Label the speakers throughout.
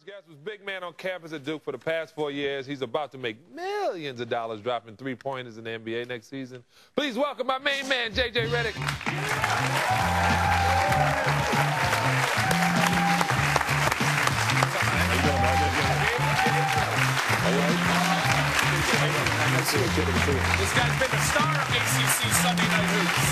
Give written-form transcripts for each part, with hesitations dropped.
Speaker 1: guest was big man on campus at Duke for the past 4 years. He's about to make millions of dollars dropping three-pointers in the NBA next season. Please welcome my main man, J.J. Redick.
Speaker 2: This guy's been the star of ACC Sunday Night Hoops.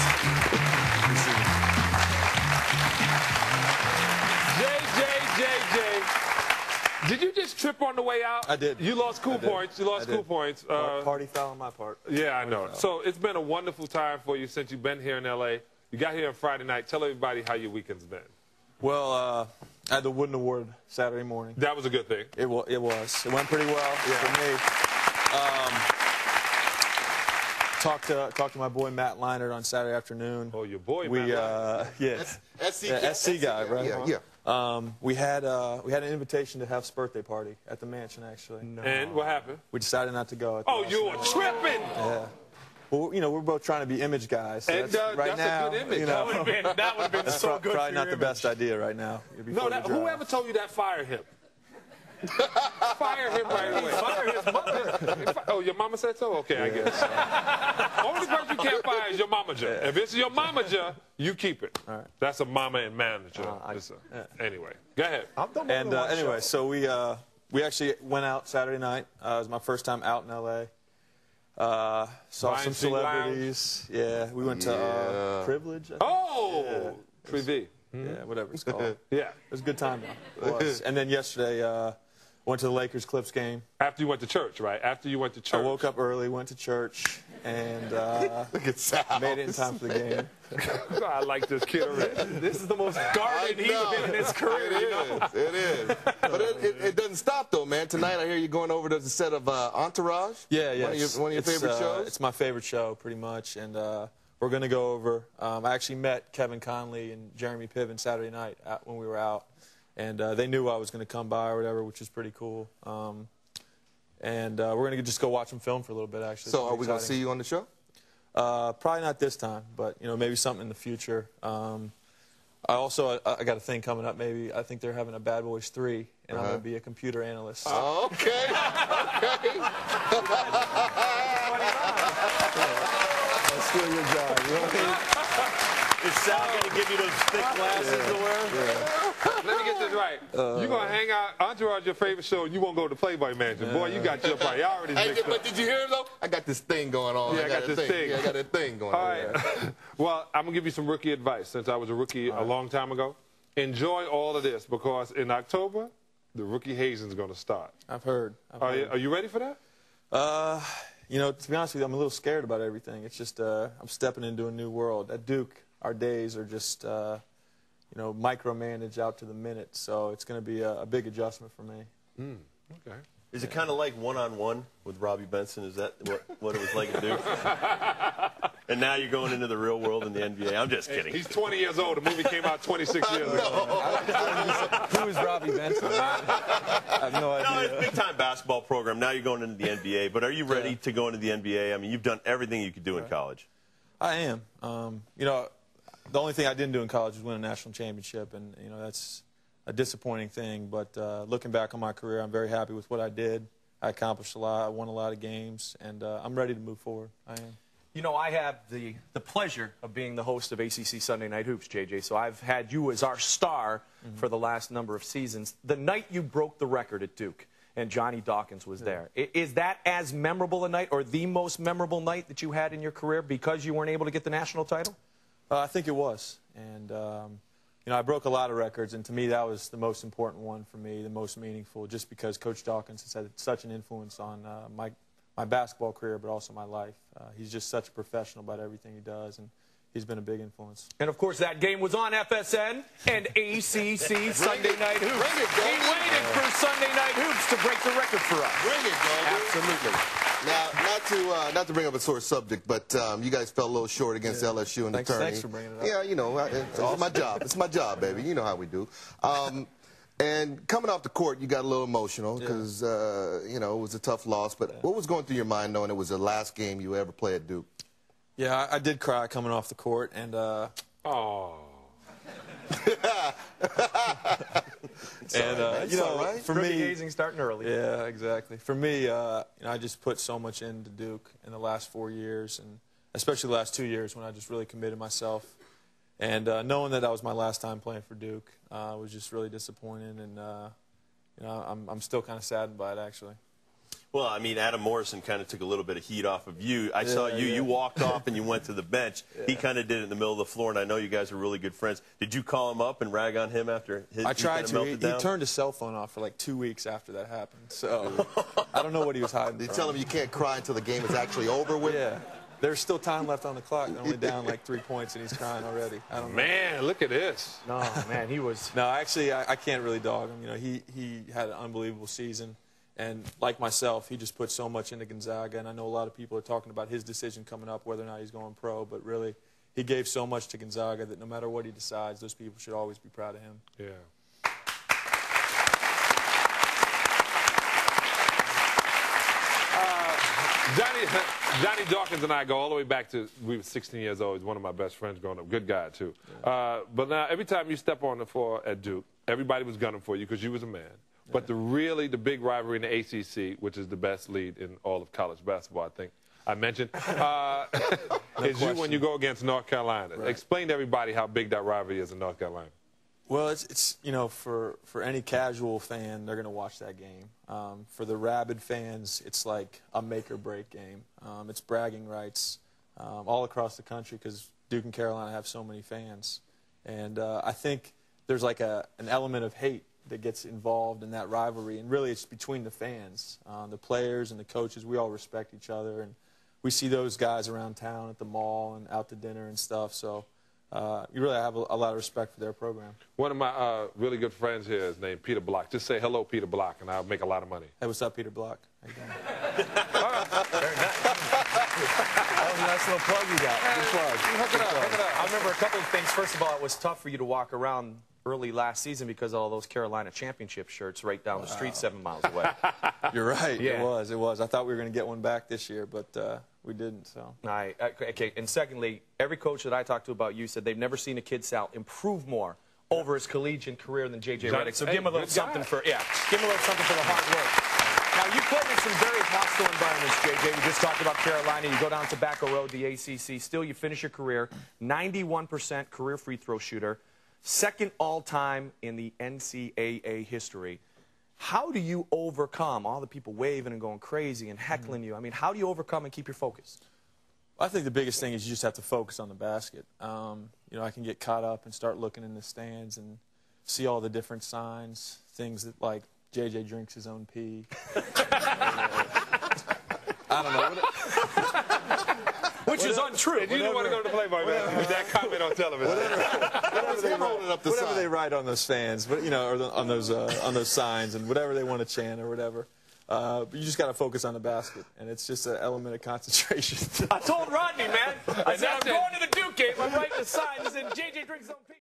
Speaker 1: JJ, did you just trip on the way out?
Speaker 3: I did.
Speaker 1: You lost cool points. You lost cool points.
Speaker 3: Party foul on my part.
Speaker 1: Yeah, I know. So it's been a wonderful time for you since you've been here in L.A. You got here on Friday night. Tell everybody how your weekend's been.
Speaker 3: Well, I had the Wooden Award Saturday morning.
Speaker 1: That was a good thing.
Speaker 3: It was. It went pretty well for me. Talked to my boy Matt Leinart on Saturday afternoon.
Speaker 1: Oh, your boy
Speaker 3: Matt
Speaker 1: Leinart.
Speaker 3: Yeah. SC guy, right?
Speaker 1: Yeah.
Speaker 3: We had an invitation to Hef's birthday party at the mansion, actually.
Speaker 1: No. And what happened?
Speaker 3: We decided not to go.
Speaker 1: Oh, you were tripping!
Speaker 3: Yeah. Well, you know, we're both trying to be image guys. So
Speaker 1: and
Speaker 3: that's, right
Speaker 1: that's
Speaker 3: now,
Speaker 1: a good image.
Speaker 3: You know,
Speaker 2: that would have been so good.
Speaker 3: Probably not the best idea right now.
Speaker 1: No, whoever told you that, fire him. Fire him right away. Fire his mother. Oh, your mama said so? Okay, I guess. Only person you can't fire is your mamager. If it's your mamager, you keep it.
Speaker 3: All right.
Speaker 1: That's a mama and manager. Anyway, go ahead.
Speaker 3: And anyway, so we actually went out Saturday night. It was my first time out in L.A. Saw some celebrities. Yeah, we went to Privilege.
Speaker 1: Oh, Privy.
Speaker 3: Yeah, whatever it's called.
Speaker 1: Yeah.
Speaker 3: It was a good time, though. It was. And then yesterday, went to the Lakers-Clips game.
Speaker 1: After you went to church, right? After you went to church.
Speaker 3: I woke up early, went to church, and made it in time for the game.
Speaker 1: I like this kid already.
Speaker 2: This is the most guarded he's been in his career.
Speaker 4: It is. But it doesn't stop, though, man. Tonight, I hear you're going over to the set of Entourage.
Speaker 3: Yeah.
Speaker 4: One of your favorite shows?
Speaker 3: It's my favorite show, pretty much. And we're going to go over. I actually met Kevin Conley and Jeremy Piven Saturday night when we were out. And they knew I was going to come by or whatever, which is pretty cool. And we're going to just go watch them film for a little bit, actually.
Speaker 4: So are we going to see you on the show?
Speaker 3: Probably not this time, but maybe something in the future. I got a thing coming up. Maybe I think they're having a Bad Boys 3, and I'm going to be a computer analyst.
Speaker 4: Okay.
Speaker 3: I'll steal your job. You know what I mean?
Speaker 2: Is Sal going to give you those thick glasses to wear?
Speaker 1: Yeah. Let me get this right. You're going to hang out, Entourage your favorite show, and you won't go to Playboy Mansion. Boy, you got your priorities mixed up.
Speaker 4: But did you hear him, though? I got this thing going on.
Speaker 1: Yeah, I got this thing.
Speaker 4: Yeah, I got a thing going on.
Speaker 1: All right. Well, I'm going to give you some rookie advice. Since I was a rookie a long time ago, enjoy all of this, because in October, the rookie hazing is going to start.
Speaker 3: I've heard.
Speaker 1: Are you ready for that?
Speaker 3: To be honest with you, I'm a little scared about everything. It's just I'm stepping into a new world. At Duke, our days are just, micromanaged out to the minute. So it's going to be a big adjustment for me.
Speaker 1: Okay.
Speaker 5: Is it kind of like one-on-one with Robbie Benson? Is that what it was like at Duke? And now you're going into the real world in the NBA. I'm just kidding.
Speaker 1: He's 20 years old. The movie came out 26 years ago.
Speaker 3: Who is Robbie Benson? I have no idea.
Speaker 5: No, it's a big-time basketball program. Now you're going into the NBA. But are you ready to go into the NBA? I mean, you've done everything you could do in college.
Speaker 3: I am. The only thing I didn't do in college was win a national championship, and that's a disappointing thing. But looking back on my career, I'm very happy with what I did. I accomplished a lot. I won a lot of games, and I'm ready to move forward. I am.
Speaker 2: I have the pleasure of being the host of ACC Sunday Night Hoops, JJ. So I've had you as our star for the last number of seasons. The night you broke the record at Duke, and Johnny Dawkins was there. Is that as memorable a night, or the most memorable night that you had in your career because you weren't able to get the national title?
Speaker 3: I think it was. And, I broke a lot of records, and to me that was the most important one for me, the most meaningful, just because Coach Dawkins has had such an influence on my basketball career, but also my life. He's just such a professional about everything he does, and he's been a big influence.
Speaker 2: And, of course, that game was on FSN and ACC Sunday Night Hoops. He waited for Sunday Night Hoops to break the record for us.
Speaker 4: Bring it, Goldberg.
Speaker 2: Absolutely.
Speaker 4: Now, not to bring up a sore subject, but you guys fell a little short against LSU in the tourney.
Speaker 3: Thanks for bringing it up.
Speaker 4: Yeah, it's my job. It's my job, baby. You know how we do. And coming off the court, you got a little emotional because, it was a tough loss. But what was going through your mind knowing it was the last game you ever played at Duke?
Speaker 3: Yeah, I did cry coming off the court. And, And you know,
Speaker 4: right.
Speaker 3: for
Speaker 2: Rookie
Speaker 3: me,
Speaker 2: hazing starting early.
Speaker 3: yeah, exactly. For me, you know, I just put so much into Duke in the last 4 years, and especially the last 2 years when I just really committed myself. And knowing that was my last time playing for Duke was just really disappointing, and you know, I'm still kind of saddened by it, actually.
Speaker 5: Well, I mean, Adam Morrison kind of took a little bit of heat off of you. I saw you. You walked off and you went to the bench. He kind of did it in the middle of the floor, and I know you guys are really good friends. Did you call him up and rag on him after his?
Speaker 3: I tried to.
Speaker 5: He
Speaker 3: turned his cell phone off for like 2 weeks after that happened. So I don't know what he was hiding.
Speaker 4: They
Speaker 3: from.
Speaker 4: tell him you can't cry until the game is actually over with.
Speaker 3: Yeah. There's still time left on the clock. They're only down like 3 points, and he's crying already. I don't know.
Speaker 1: Man, look at this.
Speaker 2: No, man, he was.
Speaker 3: No, actually, I can't really dog him. You know, he had an unbelievable season, and like myself, he just put so much into Gonzaga. And I know a lot of people are talking about his decision coming up, whether or not he's going pro. But really, he gave so much to Gonzaga that no matter what he decides, those people should always be proud of him.
Speaker 1: Yeah. Johnny Dawkins and I go all the way back to, we were 16 years old. He's one of my best friends growing up. Good guy, too. Yeah. But now, every time you step on the floor at Duke, everybody was gunning for you because you was a man. Yeah. But the big rivalry in the ACC, which is the best league in all of college basketball, I think I mentioned, is you when you go against North Carolina. Right. Explain to everybody how big that rivalry is in North Carolina.
Speaker 3: Well, it's you know, for any casual fan, they're going to watch that game. For the rabid fans, it's like a make-or-break game. It's bragging rights all across the country because Duke and Carolina have so many fans. And I think there's like an element of hate that gets involved in that rivalry. And really, it's between the fans. The players and the coaches, we all respect each other. And we see those guys around town at the mall and out to dinner and stuff. So you really have a lot of respect for their program.
Speaker 1: One of my really good friends here is named Peter Block. Just say hello, Peter Block, and I'll make a lot of money.
Speaker 3: Hey, what's up, Peter Block? How you doing?
Speaker 2: Very nice. That was a nice little plug you got. Good plug.
Speaker 1: Hook it up.
Speaker 2: I remember a couple of things. First of all, it was tough for you to walk around early last season because of all those Carolina championship shirts right down the street 7 miles away.
Speaker 3: You're right.
Speaker 2: Yeah.
Speaker 3: It was. I thought we were going to get one back this year, but we didn't. So.
Speaker 2: Okay. And secondly, every coach that I talked to about you said they've never seen a kid, Sal, improve more over his collegiate career than J.J. Redick. So give him a little something for give him a little something for the hard work. Now, you played in some very hostile environments, J.J. We just talked about Carolina. You go down Tobacco Road, the ACC. Still, you finish your career 91% career free throw shooter, second all-time in the NCAA history. How do you overcome all the people waving and going crazy and heckling you? I mean, how do you overcome and keep your focus?
Speaker 3: I think the biggest thing is you just have to focus on the basket. You know, I can get caught up and start looking in the stands and see all the different signs, things that, like, J.J. drinks his own pee. I don't know.
Speaker 2: Which is untrue.
Speaker 1: You didn't want to go to the Playboy, man, with that comment on television.
Speaker 3: Whatever they write on those fans, but you know, or on those signs, and whatever they want to chant or whatever. But you just got to focus on the basket, and it's just an element of concentration.
Speaker 2: I told Rodney, man. I said, I'm going to the Duke game. I'm writing a sign that said, J.J. drinks his own pee.